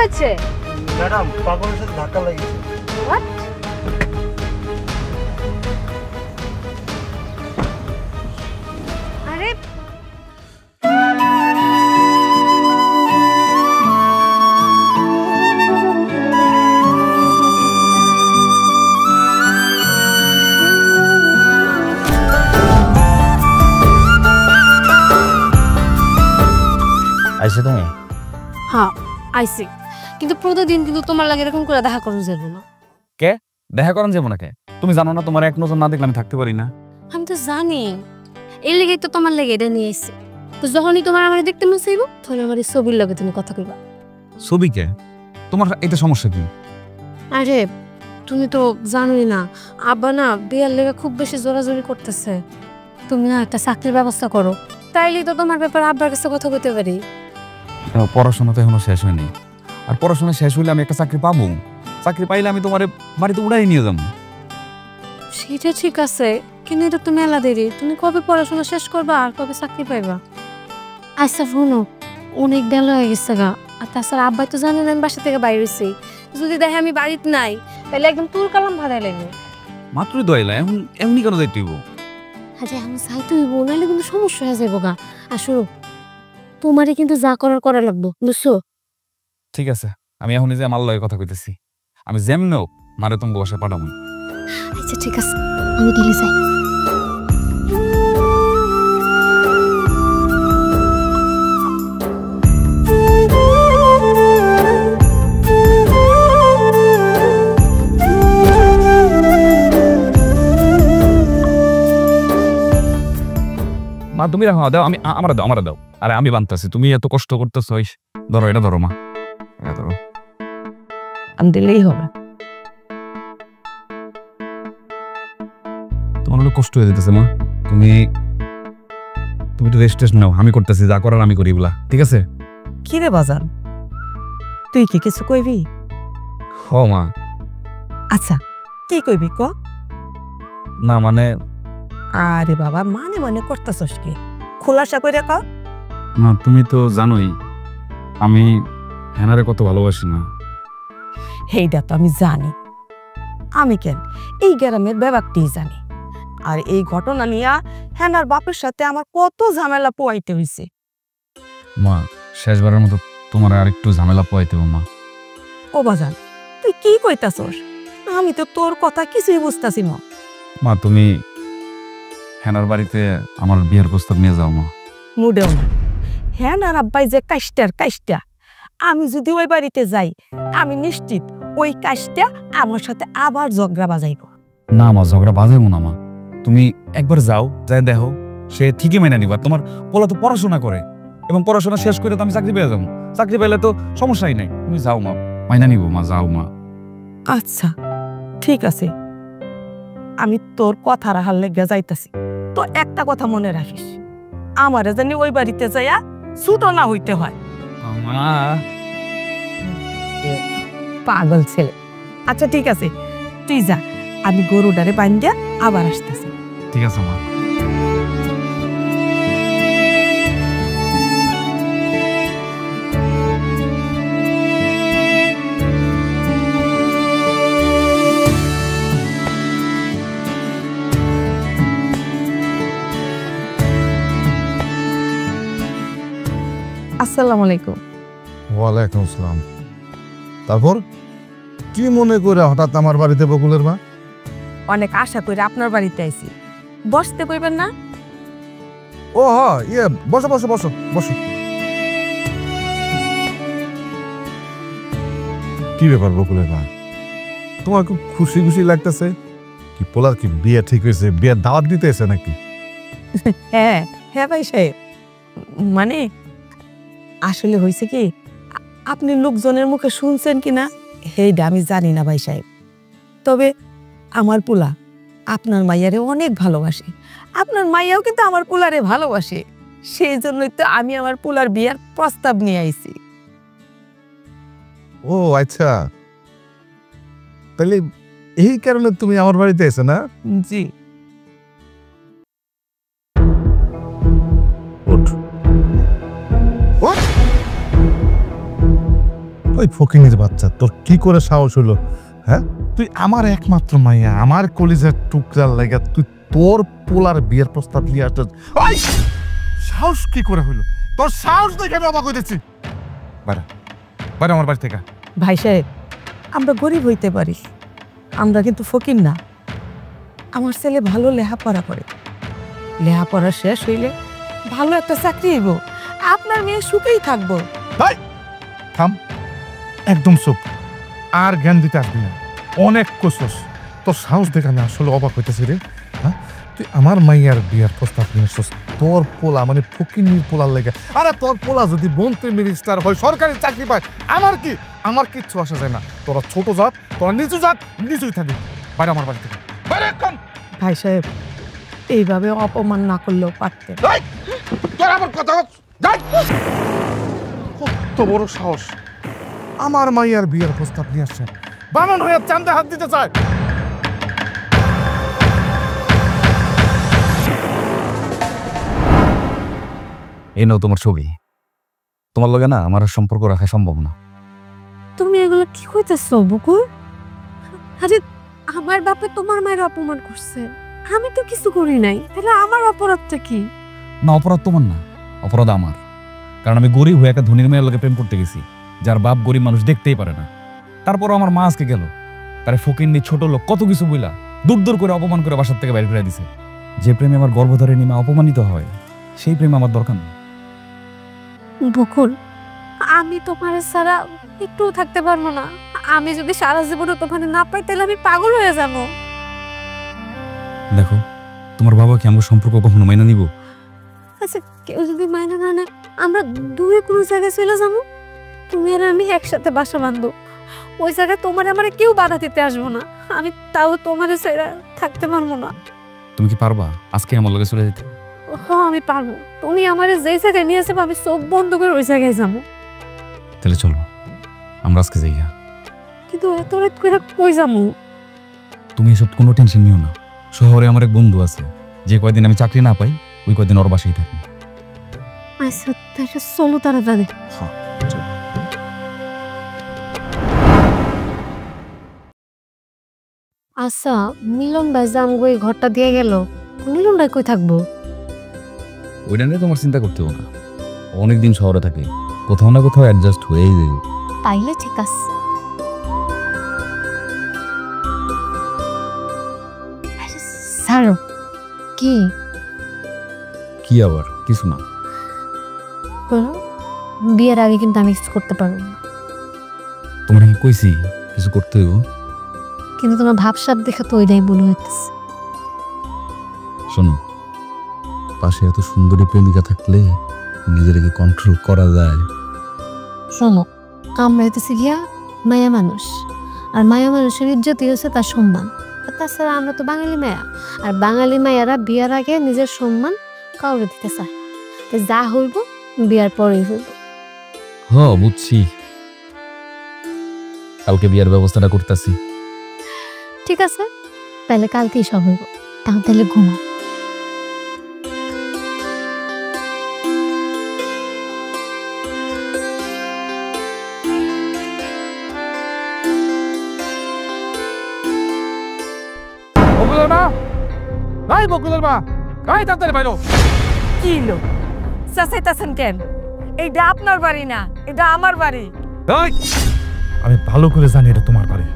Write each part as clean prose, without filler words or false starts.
হয়েছে? ম্যাডাম পাগলের সাথে ধাক্কা লেগেছে। হোয়াট? আরে আইসে তুমি? হ্যাঁ আইসি, কিন্তু প্রতিদিন কিন্তু তোমার লাগে এরকম করে দেখা করুন যাবো না। কে দেখা করেন যাবো না কে? তুমি জানো না তোমার এক নজর না দেখলে আমি থাকতে পারি না? আমি তো জানি, এই লেগেই তো তোমার লেগে এটা নিয়ে এসছি। তো যখনই তোমার আমার দেখতে মন চাইব তখন আমার এই ছবির লগে তুমি কথা কইবা। ছবি কে? তোমার এটা সমস্যা কি? আরে তুমি তো জানোই না, আব্বা না বিয়ার লেগে খুব বেশি জোরাজোরি করতেছে। তুমি না একটা চাকরির ব্যবস্থা করো, তাইলে তো তোমার ব্যাপারে আব্বার কাছে কথা কইতে পারি। পড়াশোনা তো এখনো শেষ হয়নি, আর পড়াশোনা শেষ হইলে আমি একটা চাকরি পাবো। চাকরি পাইলে আমি তোমার বাড়িতে উড়াই নিয়ে যাবো। সেটা ঠিক আছে, কিন্তু এটা তো মেলা দেরি। তুমি কবে পড়াশোনা শেষ করবা আর কবে চাকরি পাইবা? আচ্ছা শোনো, অনেক বেলা হয়ে গেছে গা। আর তাছাড়া আব্বাই তো জানেন আমি বাসা থেকে বাইরে হয়েছি। যদি দেখে আমি বাড়িতে নাই তাহলে একদম তুর কালাম ভাড়াই লাগবে। মাত্রই দইলা, এখন এমনি কেন যাইতে হইব? আরে আমি চাইতে হইব, নাহলে কিন্তু সমস্যা হয়ে যাবো গা। আর শোনো, তোমারে কিন্তু যা করা লাগবো, বুঝছো? ঠিক আছে, আমি এখন যে আমার লগে কথা কইতেছি, আমি যেমন মারে তোমাকে বাসায় পাঠাবো। আচ্ছা ঠিক আছে, আমি দিলে যাই। মা তুমি রাখো, দাও, আমি আমার দাও। আরে আমি বানতেছি, তুমি এত কষ্ট করতেছ। ধরো এটা, ধরো মা, এটা ধরো। আমি দিলেই হবে। তোমার অনেক কষ্ট হয়ে যেতেছে মা, তুমি তো রেস্ট নাও। আমি করতেছি, যা করার আমি করি বলা, ঠিক আছে? কি রে বাজার, তুই কি কিছু কইবি? হ মা। আচ্ছা কি কইবি ক? না মানে, আরে বাবা মানে করতেছস কি? খোলাসা করে ক। না তুমি তো জানোই আমি হেনারে কত ভালোবাসি না। এইটা তো আমি জানি, আমি কেন এই গ্রামের ব্যাপারটি জানি। আর এই ঘটনা নিয়ে হেনার বাপের সাথে আমার কত ঝামেলা পোয়াইতে হয়েছে। মা শেষবারের মতো তোমার আর একটু ঝামেলা পোয়াইতে হবে মা। ও বাজান তুই কি কইতাছস? আমি তো তোর কথা কিছুই বুঝতাছি না। মা তুমি হেনার বাড়িতে আমার বিয়ের প্রস্তাব নিয়ে যাও মা। মুডেও না, হেনার আব্বাই যে কাজটা, আমি যদি ওই বাড়িতে যাই আমি নিশ্চিত ওই কাজটা আমার সাথে আবার ঝগড়া বাজাইব। না মা, ঝগড়া বাজাইবো না মা। তুমি একবার যাও, যাই দেখো, সে ঠিকই মেনে নিবা। তোমার পোলা তো পড়াশোনা করে, এবং পড়াশোনা শেষ করে তো আমি চাকরি পেয়ে যাবো। চাকরি পেলে তো সমস্যাই নাই। তুমি যাও মা, মাইনা নিব মা, যাও মা। আচ্ছা ঠিক আছে, আমি তোর কথা রাখার লেগে যাইতাছি। তো একটা কথা মনে রাখিস, আমারে জানি ওই বাড়িতে যাইয়া ছুট না হইতে হয়। মা পাগল ছেলে। আচ্ছা ঠিক আছে, তুই যা, আমি গরুটারে বান্ধিয়া আবার আসতেছি। ঠিক আছে মা। আসসালামু আলাইকুম। ওয়ালাইকুম আসসালাম। তারপর কি মনে করে হঠাৎ আমার বাড়িতে বকুলের মা? অনেক আশা করে আপনার বাড়িতে আইছি, বসতে কইবেন না? ও ইয়ে, বসো বসো বসো বসো। কি ব্যাপার বকুলের মা, তোমার খুব খুশি খুশি লাগতেছে? কি পোলার কি বিয়ে ঠিক হয়েছে, বিয়ের দাওয়াত দিতে এসে নাকি? হ্যাঁ হ্যাঁ ভাই সাহেব, মানে আসলে হয়েছে কি, আপনি লোকজনের মুখে শুনছেন কিনা সেইটা আমি জানি না ভাই সাহেব, তবে আমার পোলা আপনার মাইয়ারে অনেক ভালোবাসে, আপনার মাইয়াও কিন্তু আমার পোলারে ভালোবাসে। সেই জন্যই তো আমি আমার পোলার বিয়ার প্রস্তাব নিয়ে আইছি। ও আচ্ছা, তাহলে এই কারণে তুমি আমার বাড়িতে এসে না? জি। ওই ওই ফকিনির বাচ্চা, তোর কি করে সাহস হলো? হ্যাঁ, তুই আমার একমাত্র মাইয়া, আমার কলিজার টুকরার লাগা তুই তোর পোলার বিয়ের প্রস্তাব নিয়ে আসছিস। ওই সাহস কি করে হইলো? তোর সাহস দেখে আমি অবাক হইতেছি। বাইরে বাইরে আমার বাড়ি থেকে। ভাই সাহেব, আমরা গরিব হইতে পারি, আমরা কিন্তু ফকির না। আমার ছেলে ভালো লেখাপড়া করে, লেখাপড়া শেষ হইলে ভালো একটা চাকরি হইব, আপনার মেয়ে সুখেই থাকবো। থাম, একদম চুপ, আর জ্ঞান দিতে আসবি না। অনেক কোশস, তোর সাহস দেখে আমি আসলে অবাক হইতেছি রে। হ্যাঁ, তুই আমার মাইয়ার বিয়ার প্রস্তাব নিয়ে আসছিস তোর পোলা, মানে ফকিনির পোলার লেগে। আরে তোর পোলা যদি মন্ত্রী মিনিস্টার হয়, সরকারি চাকরি পায়, আমার কি? আমার কিচ্ছু আসা যায় না। তোরা ছোট জাত, তোরা নিচু জাত, নিচুই থাকবি। বাইরে আমার বাড়ি থেকে, বাইরে এখন। ভাই সাহেব, এইভাবে অপমান না করলেও পারতেন। তোর আমার কথা কত বড় সাহস, আমার মাইয়ার বিয়ের প্রস্তাব নিয়ে আসছে, বামন হয়ে চান্দে হাত দিতে চায়। এই নাও তোমার ছবি। তোমার লগে না আমার আর সম্পর্ক রাখা সম্ভব না। তুমি এগুলো কি কইতেছো বকুল? আরে আমার বাপে তোমার মায়ের অপমান করছে, আমি তো কিছু করি নাই, তাহলে আমার অপরাধটা কি? না, অপরাধ তোমার না, অপরাধ আমার। কারণ আমি গরিব হয়ে একটা ধনীর মেয়ের লোকে প্রেম করতে গেছি, যার বাপ গরিব মানুষ দেখতেই পারে না। তারপরও আমার মা আজকে গেল, তারে ফকিন্নি ছোট লোক কত কিছু বইলা দূর দূর করে অপমান করে বাসার থেকে বাইরে ফেলে দিছে। যে প্রেমে আমার গর্ভধারিণী মা অপমানিত হয়, সেই প্রেম আমার দরকার নেই। বকুল, আমি তোমার ছাড়া একটুও থাকতে পারবো না। আমি যদি সারা জীবনে তোমার না পাই, তাহলে আমি পাগল হয়ে যাবো। দেখো, তোমার বাবা কি আমার সম্পর্ক কখনো মাইনা নিব? আচ্ছা, কেউ যদি মাইনা না নেয়, আমরা দূরে কোনো জায়গায় চলে যাবো। তুমি আর আমি একসাথে বাসা বাঁধবো, ওই জায়গায় তোমার আমার কেউ বাধা দিতে আসবো না। আমি তাও তোমার ছেড়ে থাকতে পারবো না। তুমি কি পারবা আজকে আমার লগে চলে যেতে? হ্যাঁ, আমি পারবো। তুমি আমার যেই জায়গায় নিয়ে যাবো, আমি চোখ বন্ধ করে ওই জায়গায় যাবো। তাহলে চলো, আমরা আজকে যাই। কিন্তু এত রাত করে কই যাবো? তুমি এসব কোনো টেনশন নিও না। শহরে আমার এক বন্ধু আছে, যে কয়দিন আমি চাকরি না পাই, ওই কয়দিন ওর বাসায় থাকি। আচ্ছা, তাহলে চলো তাড়াতাড়ি। আচ্ছা, মিলন ভাই যে আমাকে এই ঘরটা দিয়ে গেল, মিলন ভাই কই থাকবো? ওইটা নিয়ে তোমার চিন্তা করতে হবে না। অনেকদিন শহরে থাকে, কোথাও না কোথাও অ্যাডজাস্ট হয়েই যাবে। তাইলে ঠিক আছে। স্যার, কি কি আবার? কিছু না। হলো? বিয়ের আগে কিন্তু আমি কিছু করতে পারবো না। তোমার কি কইছি কিছু করতে হইব? কিন্তু তোমার ভাবসাব দেখে তো ওইটাই মনে হইতেছে। শোনো, পাশে এত সুন্দরী প্রেমিকা থাকলে নিজেকে কন্ট্রোল করা যায়। শোনো, আমরা হইতেছি গিয়া মায়া মানুষ, আর মায়া মানুষের ইজ্জতই হচ্ছে তার সম্মান। আর তাছাড়া আমরা তো বাঙালি মায়া, আর বাঙালি মায়েরা বিয়ার আগে নিজের সম্মান কাউরে দিতে চায়। তো যা হইব বিয়ার পরেই হইব। বুঝছি। কালকে বিয়ার ব্যবস্থাটা করতেছি। ঠিক আছে, তাহলে কালকেই সব হইব। এখন তাহলে ঘুমা। বকুলের মা, ভাই বকুলের মা, ভাই তাড়াতাড়ি বাইরো। কি লোক চাচাইতাছেন কেন? এইটা আপনার বাড়ি না, এটা আমার বাড়ি। আমি ভালো করে জানি এটা তোমার বাড়ি।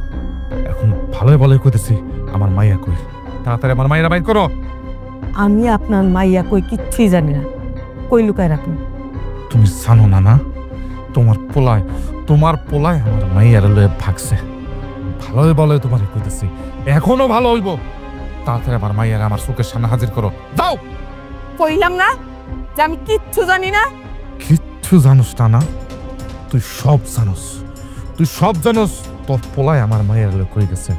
এখন ভালোই ভালোই কইতেছি, আমার মাইয়া কই? তাড়াতাড়ি আমার মাইয়ারা বাইর করো। আমি আপনার মাইয়া কই কিচ্ছুই জানি না, কই লুকায় রাখুন। তুমি জানো না? না, তোমার পোলায় আমার মাইয়ারা লয়ে ভাগছে। ভালোই ভালোই তোমার কইতেছি, এখনো ভালো হইব। তাড়াতাড়ি আমার মাইয়ারা আমার চোখের সামনে হাজির করো। যাও। কইলাম না যে আমি কিচ্ছু জানি না। কিচ্ছু জানোস না? তুই সব জানোস। তোর পোলায় আমার মায়ের লয়ে কই গেছে।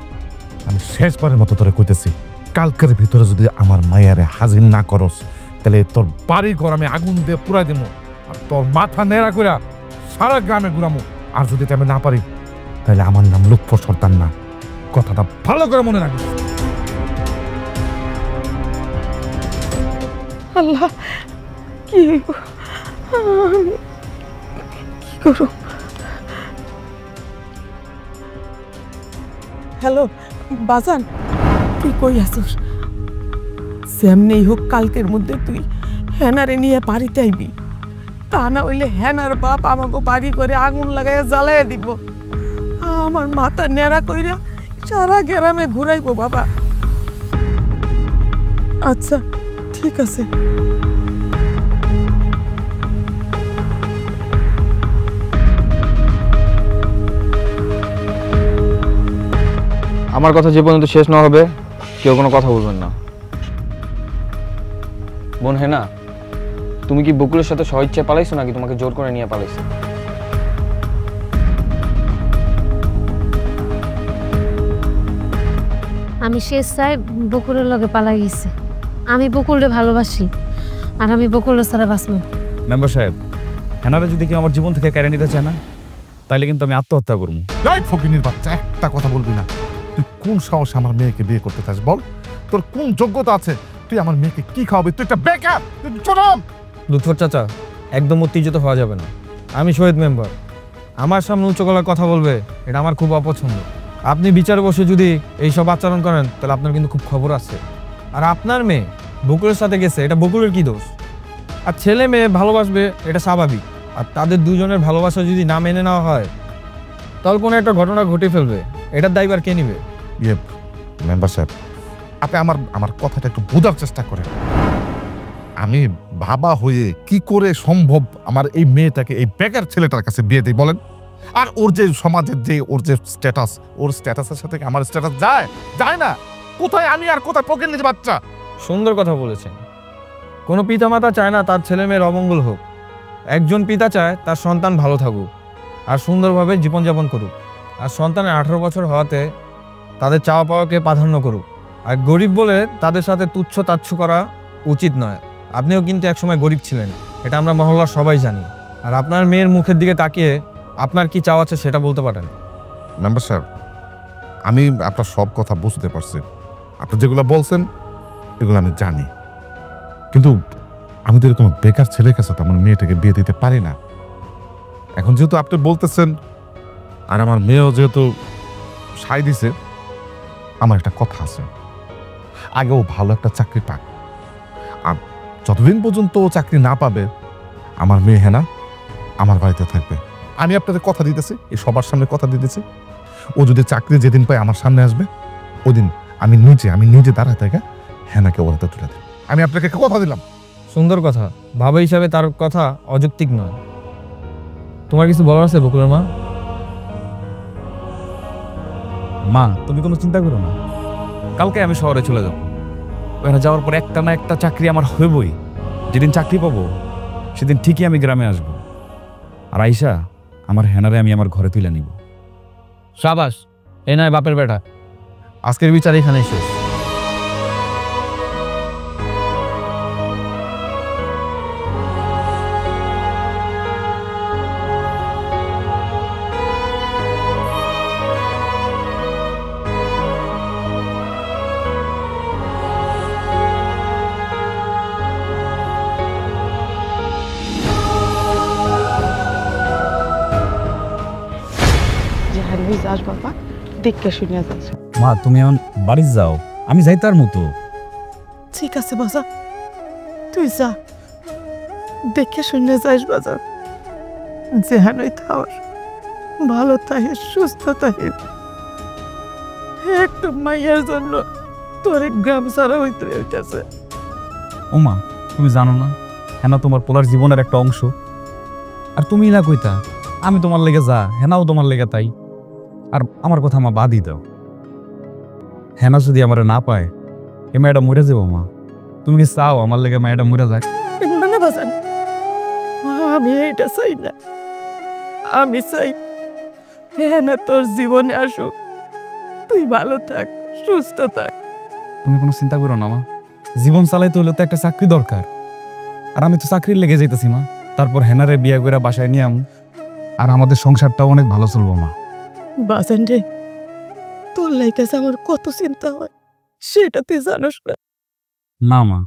আমি শেষবারের মতো তোরে কইতেছি, কালকের ভিতরে যদি আমার মায়েরে হাজির না করস, তাহলে তোর বাড়ি ঘর আমি আগুন দিয়ে পুরাই দেবো, আর তোর মাথা নেড়া করে সারা গ্রামে ঘুরামো। আর যদি আমি না পারি, তাহলে আমার নাম লুৎফর সর্দার না। কথাটা ভালো করে মনে রাখিস। আল্লাহ, কি হইব? আমি কি করব? হ্যালো বাজান, তুই কই আসিস? সেমনেই হোক কালকের মধ্যে তুই হেনারে নিয়ে বাড়িতে আইবি, তা না হইলে হেনার বাপ আমাকে বাড়ি করে আগুন লাগাইয়া জ্বালাইয়া দিব। আমার মাথা নেড়া কইরা সারা গ্রামে ঘুরাইবো বাবা। আচ্ছা ঠিক আছে। আমার কথা যে পর্যন্ত শেষ না হবে কেউ কোনো কথা বলবেন না। বোন হেনা, তুমি কি বকুলের সাথে স্বইচ্ছায় পালাইছো নাকি তোমাকে জোর করে নিয়ে পালাইছো? আমি স্বেচ্ছায় বকুলের লগে পালাই গেছি। আমি বকুলরে ভালোবাসি, আর আমি বকুলের ছাড়া বাঁচব না। মেম্বার সাহেব, হেনারা যদি কেউ আমার জীবন থেকে কেড়ে নিতে চায় না, তাইলে কিন্তু আমি আত্মহত্যা করবো। এই ফকিনীর বাচ্চা, একটা কথা বলবি না। তুই কোন সাহসে আমার মেয়েকে বিয়ে করতে চাস বল? তোর কোন যোগ্যতা আছে? তুই আমার মেয়েকে কি খাওয়াবি? তুই একটা বেকার। লুৎফর চাচা, একদম উত্তেজিত হওয়া যাবে না। আমি শহীদ মেম্বার, আমার সামনে উচ্চ গলার কথা বলবে এটা আমার খুব অপছন্দ। আপনি বিচারে বসে যদি এইসব আচরণ করেন তাহলে আপনার কিন্তু খুব খবর আছে। আর আপনার মেয়ে বকুলের সাথে গেছে, এটা বকুলের কি দোষ? আর ছেলে মেয়ে ভালোবাসবে এটা স্বাভাবিক। আর তাদের দুজনের ভালোবাসা যদি না মেনে নেওয়া হয় তাহলে কোনো একটা ঘটনা ঘটে ফেলবে, এটার দায়ভার কে নিবে? মেম্বার সাহেব, আপনি আমার কথাটা একটু বোঝার চেষ্টা করেন। আমি বাবা হয়ে কি করে সম্ভব আমার এই মেয়েটাকে এই বেকার ছেলেটার কাছে বিয়ে দিই বলেন? আর ওর যে সমাজের যে ওর যে স্ট্যাটাস, ওর স্ট্যাটাসের সাথে কি আমার স্ট্যাটাস যায় না? কোথায় আমি আর কোথায় পকেট বাচ্চা? সুন্দর কথা বলেছেন। কোনো পিতামাতা চায় না তার ছেলে মেয়ের অমঙ্গল হোক। একজন পিতা চায় তার সন্তান ভালো থাকুক আর সুন্দরভাবে জীবনযাপন করুক, আর সন্তানের 18 বছর হওয়াতে তাদের চাওয়া পাওয়াকে প্রাধান্য করুক। আর গরিব বলে তাদের সাথে তুচ্ছ তাচ্ছ করা উচিত নয়। আপনিও কিন্তু একসময় গরিব ছিলেন, এটা আমরা মহল্লার সবাই জানি। আর আপনার মেয়ের মুখের দিকে তাকিয়ে আপনার কি চাওয়া আছে সেটা বলতে পারেন। মেম্বার সাহেব, আমি আপনার সব কথা বুঝতে পারছি। আপনি যেগুলো বলছেন এগুলো আমি জানি, কিন্তু আমি তো এরকম বেকার ছেলের কাছে তো আমার মেয়েটাকে বিয়ে দিতে পারি না। এখন যেহেতু আপনি বলতেছেন আর আমার মেয়েও যেহেতু সাই দিছে, আমার একটা কথা আছে, আগে ও ভালো একটা চাকরি পাক। আর যতদিন পর্যন্ত ও চাকরি না পাবে আমার মেয়ে হেনা আমার বাড়িতে থাকবে। আমি আপনাদের কথা দিতেছি, এই সবার সামনে কথা দিতেছি, ও যদি চাকরি যেদিন পায় আমার সামনে আসবে ওদিন আমি নিজে দাঁড়ায় থেকে হেনাকে ওর হাতে তুলে দেব। আমি আপনাকে কথা দিলাম। সুন্দর কথা, বাবা হিসাবে তার কথা অযৌক্তিক নয়। তোমার কিছু বলার আছে বকুলের মা? মা, তুমি কোনো চিন্তা করো না, কালকে আমি শহরে চলে যাব। ওখানে যাওয়ার পর একটা না একটা চাকরি আমার হইবই। যেদিন চাকরি পাবো সেদিন ঠিকই আমি গ্রামে আসব। আর আইসা আমার হেনারে আমি আমার ঘরে তুলে নিব। সাবাস, এ নয় বাপের বেটা। আজকের বিচার এখানেই শেষ। যাস বাবা, দেখে শুনিয়া যাস। মা, তুমি এখন বাড়ি যাও, আমি যাই তার মতো। ঠিক আছে বাজা, তুই যা, দেখে শুনে যাস বাজা। যেহানই থাক, ভালো থাকে, সুস্থ থাকে। একটু মাইয়ার জন্য তোর গ্রাম সারা হইতে হইতেছে। ও মা, তুমি জানো না হেনা তোমার পোলার জীবনের একটা অংশ। আর তুমি না কইতা আমি তোমার লেগে যা, হেনাও তোমার লেগে তাই। আর আমার কথা মা বাদই দাও, হেনা যদি আমার না পায় এ মেয়েটা মরে যাবো। মা, তুমি কি চাও আমার লেগে মেয়েটা মরে যাক? না বাজান, আমি এটা চাই না। আমি চাই হ্যাঁ না তোর জীবনে আসুক, তুই ভালো থাক, সুস্থ থাক। তুমি কোনো চিন্তা করো না মা, জীবন চালাইতে হলে তো একটা চাকরি দরকার। আর আমি তো চাকরির লেগে যাইতেছি মা। তারপর হেনারে বিয়ে করে বাসায় নিয়ে আর আমাদের সংসারটাও অনেক ভালো চলবো মা। বাজান রে, তোর লাইকাছে আমার কত চিন্তা হয় সেটা তুই জানোস না। না মা,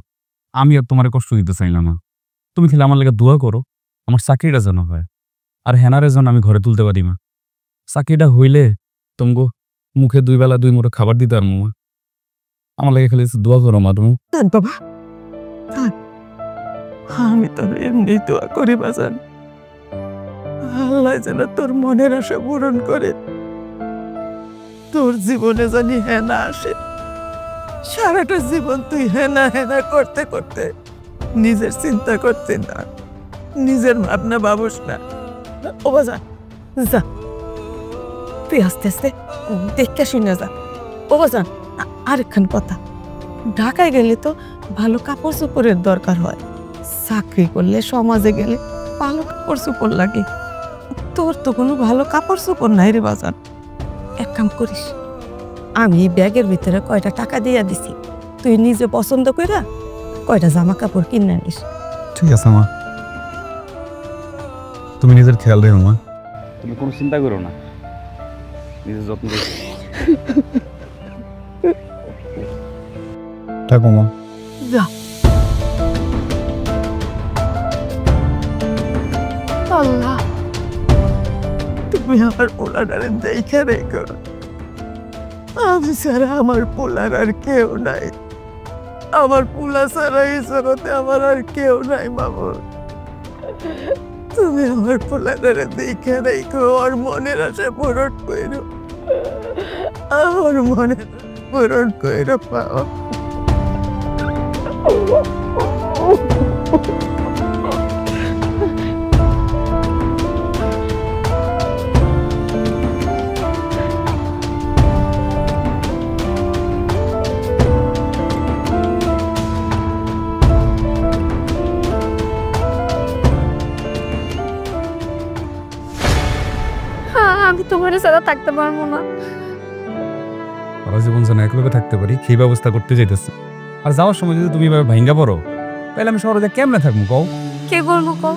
আমি আর তোমার কষ্ট দিতে চাই না মা। তুমি খেলে আমার লেগে দোয়া করো আমার চাকরিটা যেন হয়, আর হেনারে যেন আমি ঘরে তুলতে পারি মা। চাকরিটা হইলে তোমাকে মুখে 2 বেলা 2 মুঠো খাবার দিতে পারবো মা। আমার লাগে খালি দোয়া করো মা তুমি। থাক বাবা থাক, আমি তোর এমনি দোয়া করি বাজান, আল্লাহ যেন তোর মনের আশা পূরণ করে, তোর জীবনে জানি হেনা আসে। সারাটা জীবন তুই হেনা হেনা করতে করতে নিজের চিন্তা করতে না, নিজের ভাবনা ভাবস না। ও বাজান যা, তুই আস্তে আস্তে দেখতে শুনে যা। ও বাজান আরেকখান কথা, ঢাকায় গেলে তো ভালো কাপড় চোপড়ের দরকার হয়, চাকরি করলে সমাজে গেলে ভালো কাপড় চোপড় লাগে। তোর তো কোনো ভালো কাপড় চোপড় নাই রে বাজান। এক কাম করিস, আমি ব্যাগের ভিতরে কয়টা টাকা দিয়া দিছি, তুই নিজে পছন্দ কইরা কয়টা জামা কাপড় কিনে আনিস। ঠিক আছে মা, তুমি নিজের খেয়াল রেখো মা। তুমি কোনো চিন্তা করো না, নিজের যত্ন রেখো। থাকো মা। যা। আল্লাহ তুমি আমার পোলাটারে দেখে রেখো, আমি ছাড়া আমার পোলার আর কেউ নাই, আমার পোলা ছাড়া এই জগতে আমার আর কেউ নাই মামুন। তুমি আমার পোলাটারে দেখে রেখো, ওর মনের আশা পূরণ করো, আমার মনের পূরণ করো পাও। আমি তোমার সাথে থাকতে পারবো না। সারা জীবন যেন একলগে থাকতে পারি সেই ব্যবস্থা করতে চাইতেছে। আর যাওয়ার সময় যদি তুমি এভাবে ভাঙ্গা পড়ো, তাহলে আমি শহরে কেমনে থাকবো কও? কে বলবো কও?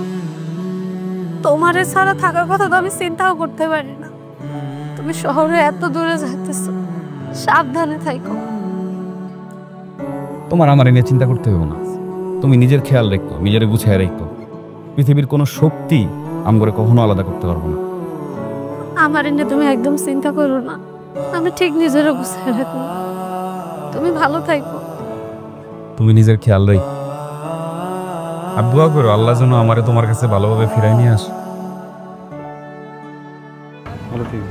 তোমারে ছাড়া থাকার কথা তো আমি চিন্তাও করতে পারি না। তুমি শহরে এত দূরে যাইতেছো, সাবধানে থাইকো। তোমার আমার নিয়ে চিন্তা করতে হবে না, তুমি নিজের খেয়াল রেখো, নিজের গুছায় রেখো। পৃথিবীর কোনো শক্তি আমগরে কখনো আলাদা করতে পারবো না। আমার এনে তুমি একদম চিন্তা করো না, আমি ঠিক নিজেরও গুছিয়ে রাখবো। তুমি ভালো থাইকো। তুমি নিজের খেয়াল রেখো, আর দোয়া করো আল্লাহ যেন আমারে তোমার কাছে ভালোভাবে ফিরাই নিয়ে আসে। ভালো থেকো।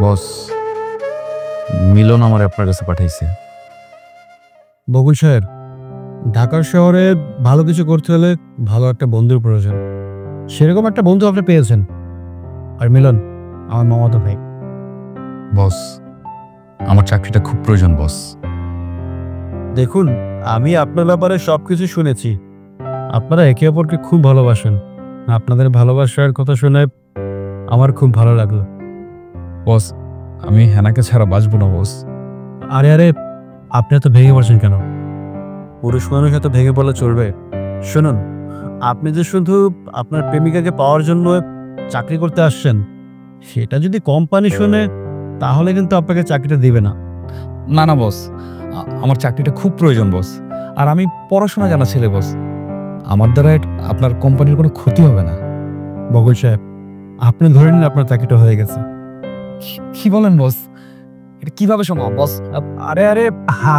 বস, মিলন আমার আপনার কাছে পাঠাইছে। বকুল সাহেব, ঢাকার শহরে ভালো কিছু করতে হলে ভালো একটা বন্ধুর প্রয়োজন। সেরকম একটা বন্ধু আপনি পেয়েছেন। আর মিলন আমার মামাতো ভাই। বস, আমার চাকরিটা খুব প্রয়োজন বস। দেখুন, আমি আপনার ব্যাপারে সবকিছু শুনেছি। আপনারা একে অপরকে খুব ভালোবাসেন। আপনাদের ভালোবাসার কথা শুনে আমার খুব ভালো লাগলো। বস, আমি হেনাকে ছাড়া বাঁচবো না বস। আরে আরে, আপনি এত ভেঙে পড়ছেন কেন? পুরুষ মানুষ এত ভেঙে পড়লে চলবে? শুনুন, আপনি যে শুধু আপনার প্রেমিকাকে পাওয়ার জন্য চাকরি করতে আসছেন, সেটা যদি কোম্পানি শুনে তাহলে কিন্তু আপনাকে চাকরিটা দিবে না। না না বস, আমার চাকরিটা খুব প্রয়োজন বস। আর আমি পড়াশোনা জানা ছেলে বস, আমার দ্বারা আপনার কোম্পানির কোনো ক্ষতি হবে না। বকুল সাহেব, আপনি ধরে নিন আপনার চাকরিটা হয়ে গেছে। কি বলেন বস? এটা কিভাবে সম্ভব বস? আরে আরে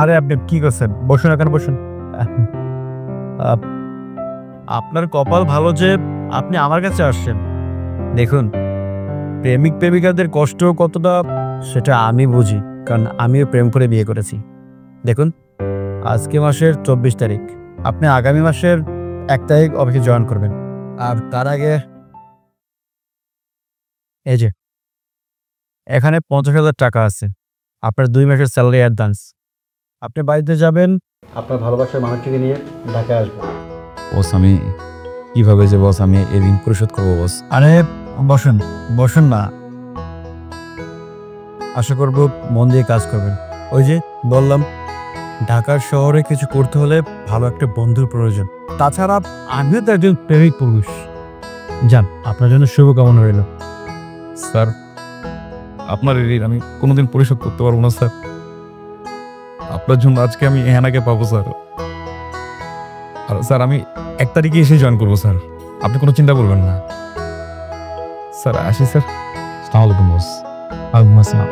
আরে আপনি কি করছেন? বসুন, এখানে বসুন। আপনার কপাল ভালো যে আপনি আমার কাছে আসছেন। দেখুন, প্রেমিক প্রেমিকাদের কষ্ট কতটা সেটা আমি বুঝি, কারণ আমিও প্রেম করে বিয়ে করেছি। দেখুন, আজকে মাসের 24 তারিখ, আপনি আগামী মাসের 1 তারিখ অফিসে জয়েন করবেন। আর তার আগে এই যে এখানে 50,000 টাকা আছে, আপনার 2 মাসের স্যালারি অ্যাডভান্স। আপনি বাড়িতে যাবেন, আপনার ভালোবাসার মানুষটিকে নিয়ে ঢাকায় আসবেন। বস আমি কিভাবে যে বস আমি এই ঋণ পরিশোধ করবো বস? আরে বসুন বসুন না, আশা করব মন দিয়ে কাজ করবেন। ওই যে বললাম, ঢাকার শহরে কিছু করতে হলে ভালো একটা বন্ধুর প্রয়োজন। তাছাড়া আমিও তো একজন প্রেমিক পুরুষ। যান, আপনার জন্য শুভকামনা রইল। স্যার, আপনার এই ঋণ আমি কোনোদিন পরিশোধ করতে পারবো না স্যার। আপনার জন্য আজকে আমি হেনাকে পাবো স্যার। আর স্যার আমি 1 তারিখে এসে জয়েন করবো স্যার, আপনি কোনো চিন্তা করবেন না স্যার। আসি স্যার। আসসালামু আলাইকুম বস। ওয়ালাইকুম আসসালাম।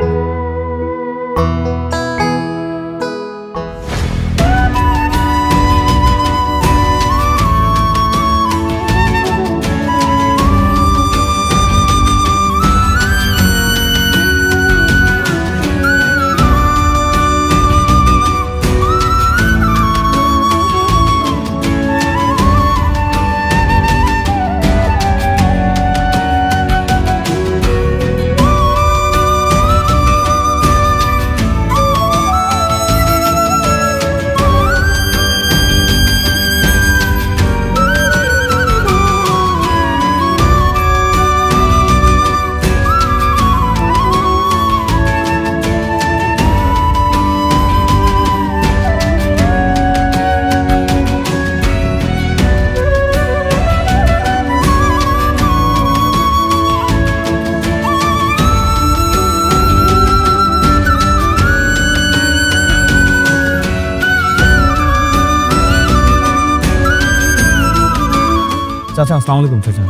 চাচা আসসালামু আলাইকুম। চাচা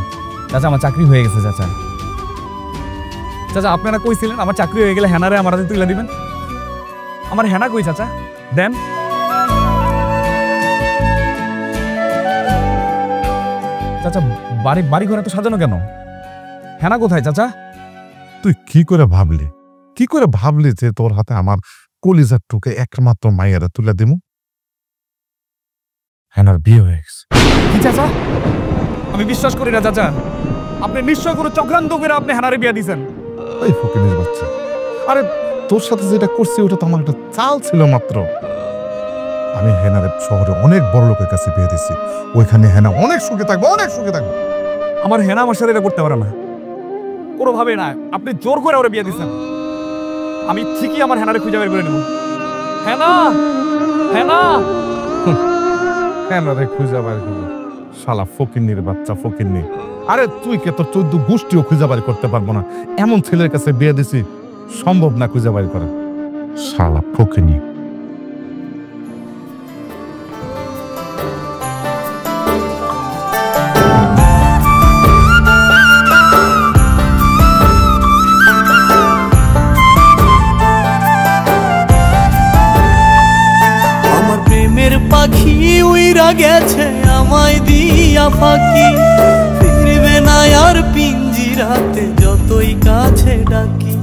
চাচা আমার চাকরি হয়ে গেছে চাচা। চাচা আপনারা কইছিলেন আমার চাকরি হয়ে গেলে হেনারে আমার হাতে তুলে দিবেন। আমার হেনা কই চাচা? দেন। চাচা বাড়ি ঘর এত সাজানো কেন? হেনা কোথায় চাচা? তুই কি করে ভাবলি যে তোর হাতে আমার কলিজার টুকে একমাত্র মায়েরা তুলে দিমু? হেনার বিয়ে হয়ে গেছে। কি চাচা? আমি বিশ্বাস করি না চাচা, আপনি নিশ্চয় কোনো চক্রান্ত করে আপনি হেনারে বিয়ে দিয়েছেন। ওই ফকিনের বাচ্চা, আরে তোর সাথে যেটা করছি ওটা তো আমার একটা চাল ছিল মাত্র। আমি হেনারে শহরে অনেক বড় লোকের কাছে বিয়ে দিছি, ওইখানে হেনা অনেক সুখে থাকবে। আমার হেনা আমার সাথে এটা করতে পারে না, কোনোভাবে না। আপনি জোর করে ওরা বিয়ে দিয়েছেন। আমি ঠিকই আমার হেনারে খুঁজে বের করে নেব। হেনা হেনারে খুঁজে বের করবো? শালা ফকিন্নির বাচ্চা, ফকিন্নি। আরে তুই কে তোর 14 গোষ্ঠীও খুঁজে বের করতে পারবো না এমন ছেলের কাছে বিয়ে দিছি, সম্ভব না খুঁজে বের করা। শালা ফকিন্নি। পাখি উইরা গেছে আমায় দিয়া ফাঁকি, ফিরবে না আর পিঞ্জিরাতে যতই কাছে ডাকি।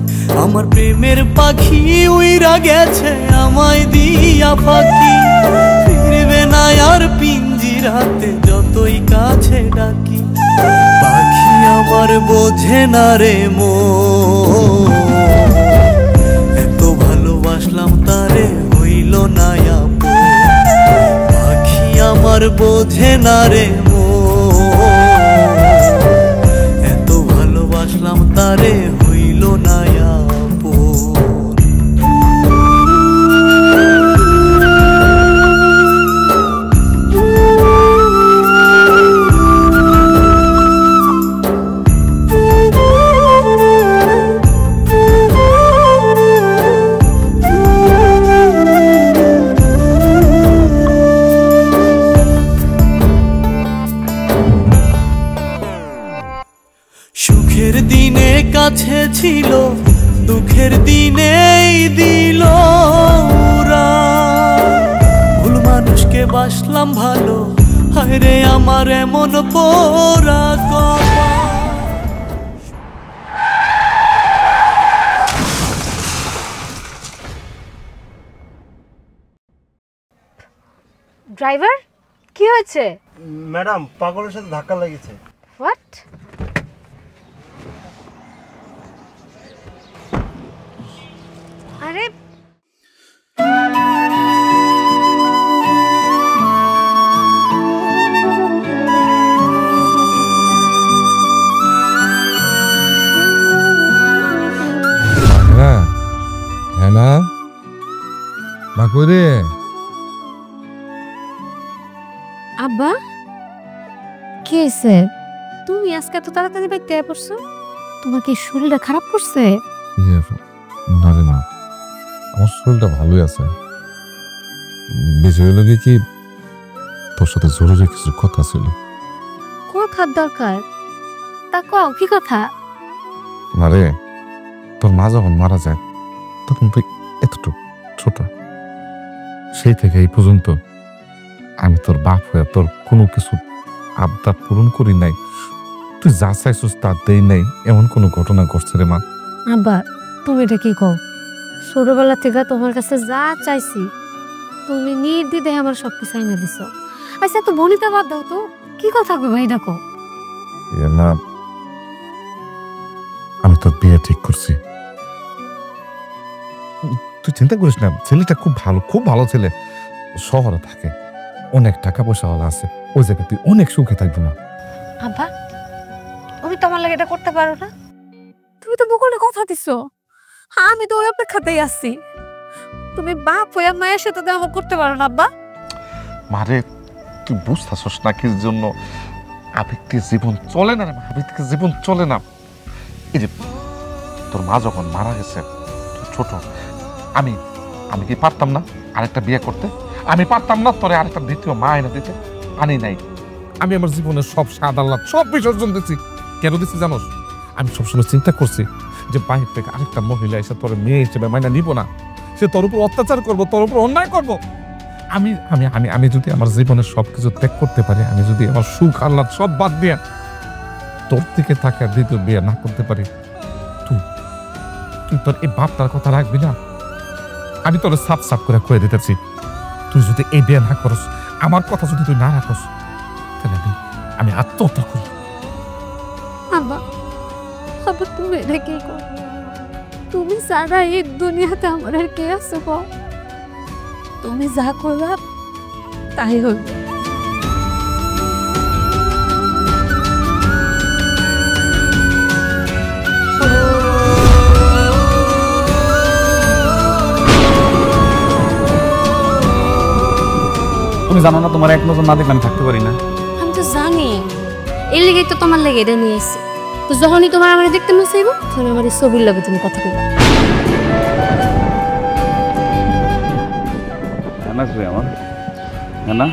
আমার প্রেমের পাখি উইরা গেছে আমায় দিয়া ফাঁকি, ফিরবে না আর পিঞ্জিরাতে যতই কাছে ডাকি। পাখি আমার বোঝে না রে মন, এত ভালোবাসলাম তারে হইল না আপন। আমার বোঝে না রে মন, এত ভালোবাসলাম তারে হইল না আপন। দিনে কাছে ছিল, দুঃখের দিনেই দিল উড়া। ভুল মানুষকে বাসলাম ভালো, হায় রে আমার এমন পোড়া কপাল। ড্রাইভার, কি হয়েছে? ম্যাডাম, পাগলের সাথে ধাক্কা লেগেছে। হোয়াট? আরে হ্যাঁ হ্যাঁ না মা কই রে? আব্বা, কি হয়েছে? তুমি আজকে তো তাড়াতাড়ি বাইতে পড়ছো, তোমার কি শরীরটা খারাপ করছে? না রে মা, আমার শরীরটা ভালোই আছে। বিষয় হলো কি, তোর সাথে জরুরি কিছু কথা ছিল। কথার দরকার? তা কও, কি কথা? না রে, তোর মা যখন মারা যায় তখন তুই এতটুকু ছোট, সেই থেকে এই পর্যন্ত আমি তোর বাপ হয়ে তোর কোনো কিছু আবদার পূরণ করি নাই। তুই যা চাইছিস তা দেই নাই, এমন কোনো ঘটনা ঘটছে রে মা? আব্বা, তুমি এটা কি কও? ছোটবেলা থেকে তোমার কাছে যা চাইছি তুমি নির্দ্বিধায় আমার সবকিছু এনে দিছো। আচ্ছা, তো বনিতা বাদ দাও তো, কি কথা কইবা এটা কও। না, আমি তোর বিয়ে ঠিক করছি। তুই চিন্তা করিস না, ছেলেটা খুব ভালো ছেলে, শহরে থাকে, অনেক টাকা পয়সা ওয়ালা আছে, ওই জায়গায় তুই অনেক সুখে থাকবি না। আব্বা, তুমি তোমার লাগে এটা করতে পারো না? তুমি তো বকুলে কথা দিছো, আমি তো ওই অপেক্ষাতেই আছি। তুমি বাপ হইয়া মায়ের সাথে দেখা করতে পারো না আব্বা? মারে, তুই বুঝতেছস না কি জন্য আবেগ দিয়ে জীবন চলে না রে মা, আবেগ থেকে জীবন চলে না। এই যে তোর মা যখন মারা গেছে, তুই ছোট, আমি কি পারতাম না আরেকটা বিয়ে করতে? আমি পারতাম না তোরে আরেকটা দ্বিতীয় মা এনে দিতে? আনি নাই। আমি আমার জীবনের সব স্বাদ আহ্লাদ সব বিসর্জন দিচ্ছি। কেন দিচ্ছি জানোস? আমি সবসময় চিন্তা করছি যে বাইরে থেকে আরেকটা মহিলা এসে তোর মেয়ে হিসেবে মাইনা নিব না, সে তোর উপর অত্যাচার করবো, তোর উপর অন্যায় করবো। আমি আমি আমি আমি যদি আমার জীবনের সবকিছু ত্যাগ করতে পারি, আমি যদি আমার সুখ আহ্লাদ সব বাদ দিয়ে তোর দিকে তাকে দ্বিতীয় বিয়ে না করতে পারি, তুই তোর এই বাপটার কথা রাখবি না? আমি তোর সাফ করে কয়ে দিতেছি, তুই যদি এই বিয়ে না করস, আমার কথা যদি তুই না রাখস, তাহলে আমি আত্মহত্যা করি। আব্বা, তুমি এটা কি কর? তুমি সারা এই দুনিয়াতে আমার আর কে আছে কও? তুমি যা করবা তাই হইব। তুমি জানো না, তোমার এক নজর না দেখলে আমি থাকতে পারি না। আমি তো জানি, এই লেগেই তো তোমার লেগে এটা নিয়ে এসেছি। তো যখনই তোমার আমার দেখতে মনে চাইব, তখন আমার এই ছবির লগে তুমি কথা কইবা। আমার হ্যাঁ না